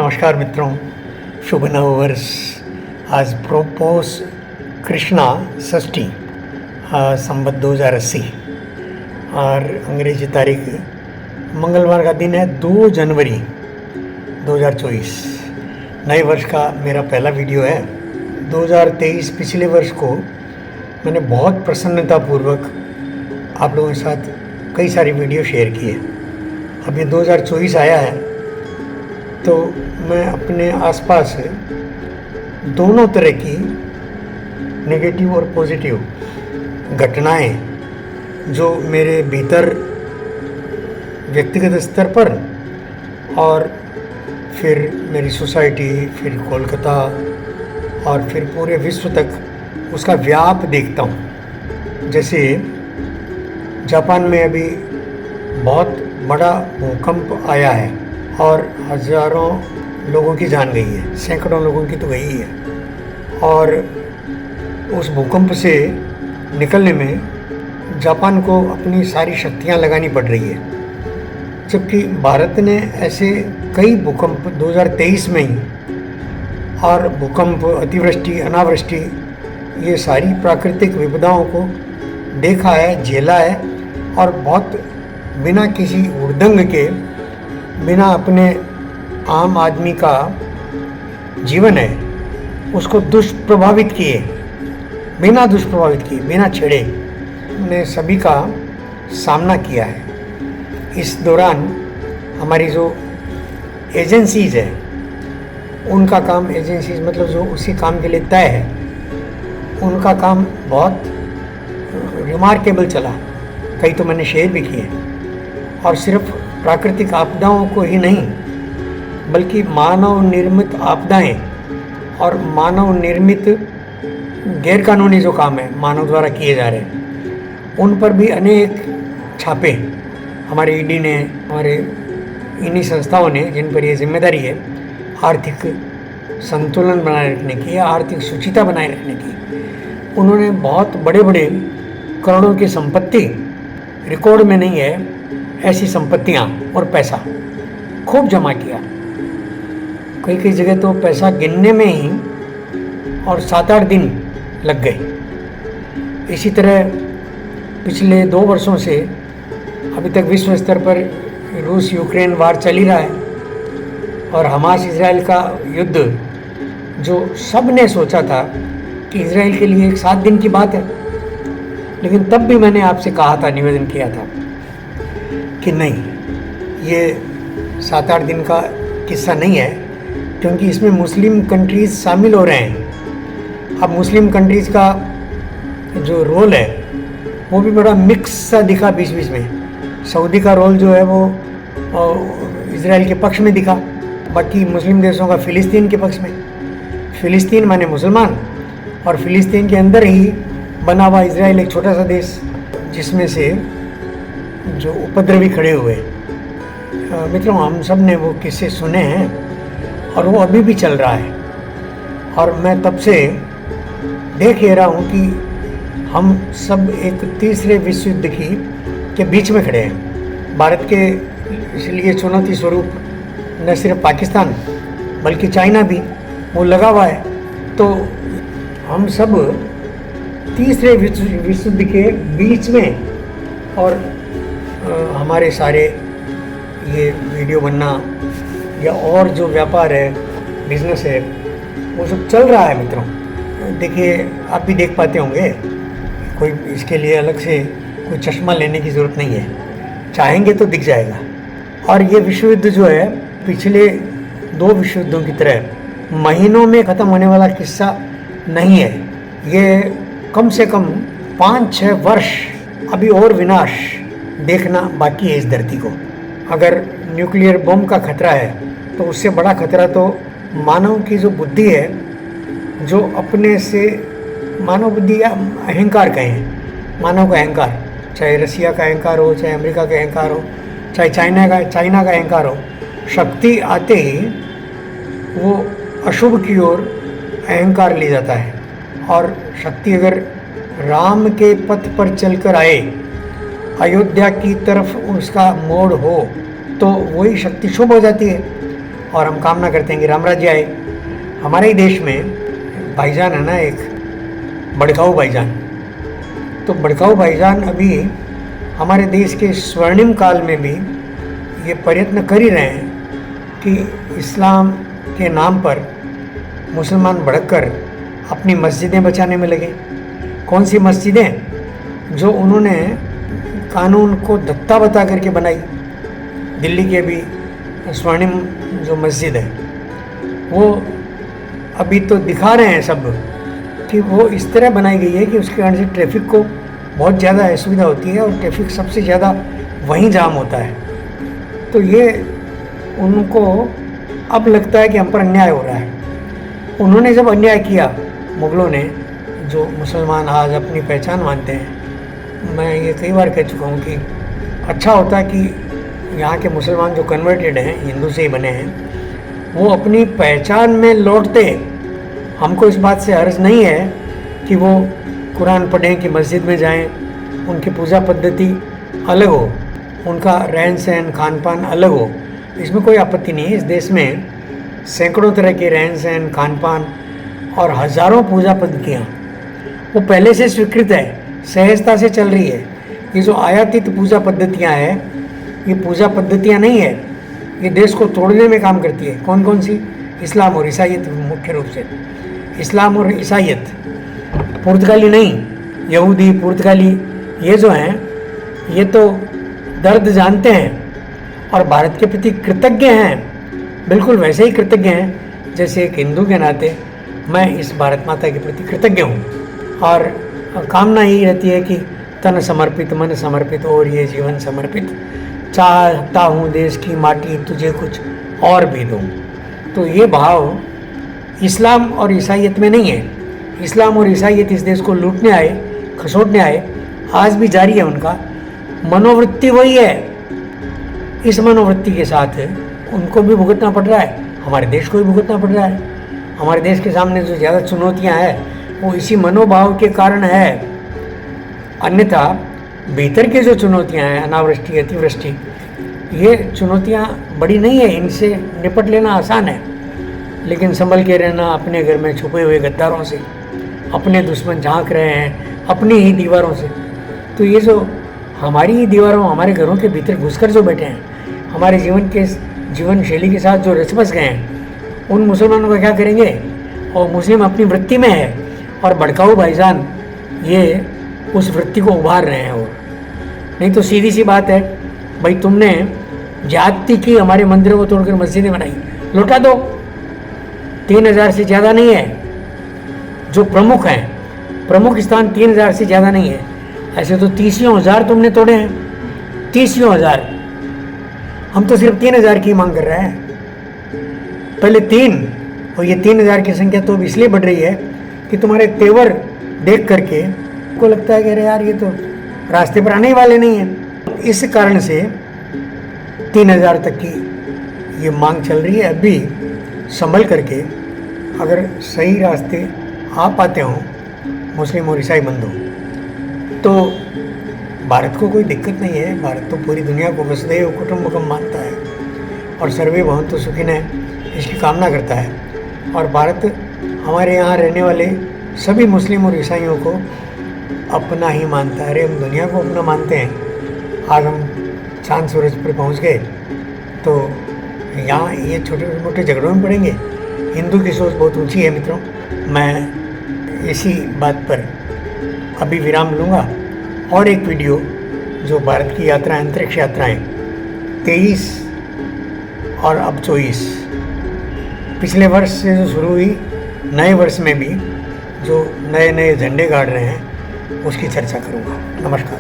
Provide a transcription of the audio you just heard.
नमस्कार मित्रों, शुभ नववर्ष। आज प्रोपोस कृष्णा षष्ठी संवत 2080 और अंग्रेजी तारीख मंगलवार का दिन है 2 जनवरी 2024। नए वर्ष का मेरा पहला वीडियो है। 2023 पिछले वर्ष को मैंने बहुत प्रसन्नतापूर्वक आप लोगों के साथ कई सारी वीडियो शेयर किए। अब ये 2024 आया है तो मैं अपने आसपास दोनों तरह की नेगेटिव और पॉजिटिव घटनाएं जो मेरे भीतर व्यक्तिगत स्तर पर और फिर मेरी सोसाइटी, फिर कोलकाता और फिर पूरे विश्व तक उसका व्याप देखता हूँ। जैसे जापान में अभी बहुत बड़ा भूकंप आया है और हज़ारों लोगों की जान गई है, सैकड़ों लोगों की तो गई ही है। और उस भूकंप से निकलने में जापान को अपनी सारी शक्तियां लगानी पड़ रही है, जबकि भारत ने ऐसे कई भूकंप 2023 में ही और भूकंप, अतिवृष्टि, अनावृष्टि, ये सारी प्राकृतिक विपदाओं को देखा है, झेला है और बहुत बिना किसी हुड़दंग के, बिना अपने आम आदमी का जीवन है उसको दुष्प्रभावित किए, बिना दुष्प्रभावित किए, बिना छेड़े ने सभी का सामना किया है। इस दौरान हमारी जो एजेंसीज़ है उनका काम, एजेंसीज़ मतलब जो उसी काम के लिए तय है, उनका काम बहुत रिमार्केबल चला। कई तो मैंने शेयर भी किए। और सिर्फ प्राकृतिक आपदाओं को ही नहीं बल्कि मानव निर्मित आपदाएं और मानव निर्मित गैरकानूनी जो काम है मानव द्वारा किए जा रहे हैं, उन पर भी अनेक छापे हमारे ईडी ने, हमारे इन्हीं संस्थाओं ने जिन पर ये जिम्मेदारी है आर्थिक संतुलन बनाए रखने की या आर्थिक शुचिता बनाए रखने की, उन्होंने बहुत बड़े बड़े करोड़ों की संपत्ति, रिकॉर्ड में नहीं है ऐसी संपत्तियां और पैसा खूब जमा किया। कई कई जगह तो पैसा गिनने में ही और 7-8 दिन लग गए। इसी तरह पिछले 2 वर्षों से अभी तक विश्व स्तर पर रूस यूक्रेन वार चल ही रहा है और हमास इजराइल का युद्ध, जो सब ने सोचा था कि इजराइल के लिए एक 7 दिन की बात है, लेकिन तब भी मैंने आपसे कहा था, निवेदन किया था कि नहीं, ये 7-8 दिन का किस्सा नहीं है, क्योंकि इसमें मुस्लिम कंट्रीज़ शामिल हो रहे हैं। अब मुस्लिम कंट्रीज़ का जो रोल है वो भी बड़ा मिक्स सा दिखा बीच बीच में। सऊदी का रोल जो है वो इजराइल के पक्ष में दिखा, बाकी मुस्लिम देशों का फ़िलिस्तीन के पक्ष में। फ़िलिस्तीन माने मुसलमान, और फ़िलिस्तीन के अंदर ही बना हुआ इजराइल एक छोटा सा देश, जिसमें से जो उपद्रवी खड़े हुए। मित्रों, हम सब ने वो किस्से सुने हैं और वो अभी भी चल रहा है। और मैं तब से देख ये रहा हूँ कि हम सब एक तीसरे विश्व युद्ध के बीच में खड़े हैं। भारत के इसलिए चुनौती स्वरूप न सिर्फ पाकिस्तान बल्कि चाइना भी वो लगा हुआ है। तो हम सब तीसरे विश्व युद्ध के बीच में, और हमारे सारे ये वीडियो बनना या और जो व्यापार है, बिजनेस है, वो सब चल रहा है। मित्रों देखिए, आप भी देख पाते होंगे, कोई इसके लिए अलग से कोई चश्मा लेने की ज़रूरत नहीं है, चाहेंगे तो दिख जाएगा। और ये विश्व युद्ध जो है पिछले 2 विश्व युद्धों की तरह महीनों में ख़त्म होने वाला किस्सा नहीं है। ये कम से कम 5-6 वर्ष अभी और विनाश देखना बाकी है इस धरती को। अगर न्यूक्लियर बम का खतरा है तो उससे बड़ा खतरा तो मानव की जो बुद्धि है, जो अपने से मानव बुद्धि या अहंकार कहें, मानव का अहंकार, चाहे रसिया का अहंकार हो, चाहे अमेरिका का अहंकार हो, चाहे चाइना का अहंकार हो, शक्ति आते ही वो अशुभ की ओर अहंकार ले जाता है। और शक्ति अगर राम के पथ पर चलकर आए, अयोध्या की तरफ उसका मोड़ हो, तो वही शक्ति शुभ हो जाती है। और हम कामना करते हैं कि राम राज्य आए। हमारे ही देश में भाईजान है ना एक, बड़काऊ भाईजान। तो बड़काऊ भाईजान अभी हमारे देश के स्वर्णिम काल में भी ये प्रयत्न कर ही रहे हैं कि इस्लाम के नाम पर मुसलमान भड़ककर अपनी मस्जिदें बचाने में लगे। कौन सी मस्जिदें? जो उन्होंने कानून को दत्ता बता करके बनाई। दिल्ली के भी स्वर्णिम जो मस्जिद है वो अभी तो दिखा रहे हैं सब कि वो इस तरह बनाई गई है कि उसके कारण से ट्रैफिक को बहुत ज़्यादा असुविधा होती है और ट्रैफिक सबसे ज़्यादा वहीं जाम होता है। तो ये उनको अब लगता है कि हम पर अन्याय हो रहा है। उन्होंने जब अन्याय किया, मुग़लों ने, जो मुसलमान आज अपनी पहचान मानते हैं, मैं ये कई बार कह चुका हूँ कि अच्छा होता है कि यहाँ के मुसलमान जो कन्वर्टेड हैं, हिंदू से ही बने हैं, वो अपनी पहचान में लौटते। हमको इस बात से हर्ज नहीं है कि वो कुरान पढ़ें, कि मस्जिद में जाएं, उनकी पूजा पद्धति अलग हो, उनका रहन सहन खान पान अलग हो, इसमें कोई आपत्ति नहीं है। इस देश में सैकड़ों तरह के रहन सहन खान पान और हज़ारों पूजा पद्धतियाँ वो पहले से स्वीकृत है, सहजता से चल रही है। ये जो आयातित पूजा पद्धतियाँ हैं, ये पूजा पद्धतियाँ नहीं है, ये देश को तोड़ने में काम करती है। कौन कौन सी? इस्लाम और ईसाइयत, मुख्य रूप से इस्लाम और ईसाइयत। पुर्तगाली नहीं, यहूदी पुर्तगाली ये जो हैं ये तो दर्द जानते हैं और भारत के प्रति कृतज्ञ हैं, बिल्कुल वैसे ही कृतज्ञ हैं जैसे एक हिंदू के नाते मैं इस भारत माता के प्रति कृतज्ञ हूँ। और कामना यही रहती है कि तन समर्पित मन समर्पित और ये जीवन समर्पित, चाहता हूँ देश की माटी तुझे कुछ और भी दूँ। तो ये भाव इस्लाम और ईसाइयत में नहीं है। इस्लाम और ईसाइयत इस देश को लूटने आए, खसोटने आए, आज भी जारी है उनका। मनोवृत्ति वही है। इस मनोवृत्ति के साथ उनको भी भुगतना पड़ रहा है, हमारे देश को भी भुगतना पड़ रहा है। हमारे देश के सामने जो ज़्यादा चुनौतियां हैं वो इसी मनोभाव के कारण है। अन्यथा भीतर के जो चुनौतियां हैं, अनावृष्टि, अतिवृष्टि, ये चुनौतियां बड़ी नहीं है, इनसे निपट लेना आसान है। लेकिन संभल के रहना अपने घर में छुपे हुए गद्दारों से, अपने दुश्मन झांक रहे हैं अपनी ही दीवारों से। तो ये जो हमारी ही दीवारों, हमारे घरों के भीतर घुसकर जो बैठे हैं, हमारे जीवन शैली के साथ जो रच बस गए हैं, उन मुसलमानों का क्या करेंगे? और मुस्लिम अपनी वृत्ति में है और भड़काऊ भाईजान ये उस वृत्ति को उभार रहे हैं। और नहीं तो सीधी सी बात है भाई, तुमने जाति की हमारे मंदिरों को तोड़कर मस्जिदें बनाई, लौटा दो। 3000 से ज़्यादा नहीं है जो प्रमुख हैं, प्रमुख स्थान 3000 से ज़्यादा नहीं है। ऐसे तो 30,000 तुमने तोड़े हैं, 30,000। हम तो सिर्फ 3000 की मांग कर रहे हैं, पहले 3। और ये 3000 की संख्या तो अब इसलिए बढ़ रही है कि तुम्हारे तेवर देख करके को लगता है कि अरे यार ये तो रास्ते पर आने ही वाले नहीं हैं। इस कारण से 3000 तक की ये मांग चल रही है। अभी संभल करके अगर सही रास्ते आ पाते हों मुस्लिम और ईसाई बंधु, तो भारत को कोई दिक्कत नहीं है। भारत तो पूरी दुनिया को वसुधैव कुटुंबकम मानता है और सर्वे भवन्तु सुखिनः इसकी कामना करता है। और भारत हमारे यहाँ रहने वाले सभी मुस्लिम और ईसाइयों को अपना ही मानता है। अरे हम दुनिया को अपना मानते हैं। आज हम चांद सूरज पर पहुँच गए तो यहाँ ये छोटे मोटे झगड़ों में पड़ेंगे। हिंदू की सोच बहुत ऊंची है मित्रों। मैं इसी बात पर अभी विराम लूँगा और एक वीडियो जो भारत की यात्राएं, अंतरिक्ष यात्राएं 23 और अब 24 पिछले वर्ष से जो शुरू हुई, नए वर्ष में भी जो नए नए झंडे गाड़ रहे हैं उसकी चर्चा करूँगा। नमस्कार।